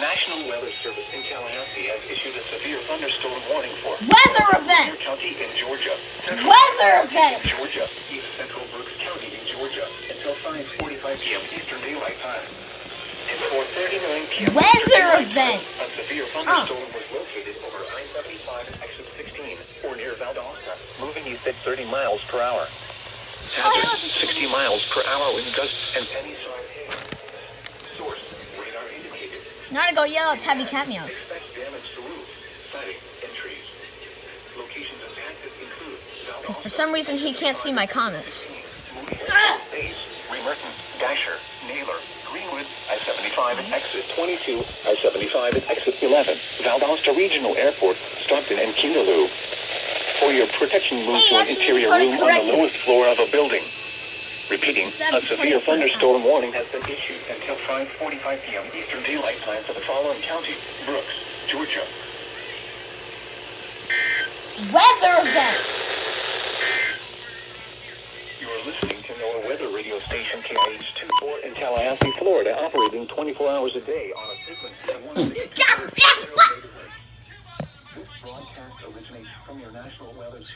National Weather Service in Tallahassee has issued a severe thunderstorm warning for Weather event. County in Georgia. Weather event. Georgia, East Central Brooks County in Georgia until 5:45 p.m. Eastern Daylight Time. And 4:39 p.m. Weather event. A severe thunderstorm was located over I-75 and exit 16, or near Valdosta, moving east at 30 miles per hour. Hazard 60 miles per hour with gusts and any sign hail. Source radar indicated. Now to go yell at Tabby Cat Meows. Expect damage to roofs, siding, and trees. Locations of access include Because for some reason he can't see my comments. Bays, Remerton, Dasher, Naylor, Greenwood, I-75 and exit 22, I-75 and exit 11, Valdosta Regional Airport, Stockton and Kingaloo. For your protection, move to an interior room on the lowest floor of a building. Repeating, a severe thunderstorm warning has been issued until 5:45 p.m. Eastern Daylight Time for the following counties: Brooks, Georgia. Weather event. You are listening to NOAA Weather Radio Station KIH-24 in Tallahassee, Florida, operating 24 hours a day on a frequency of 160. This broadcast originates from your National Weather Service.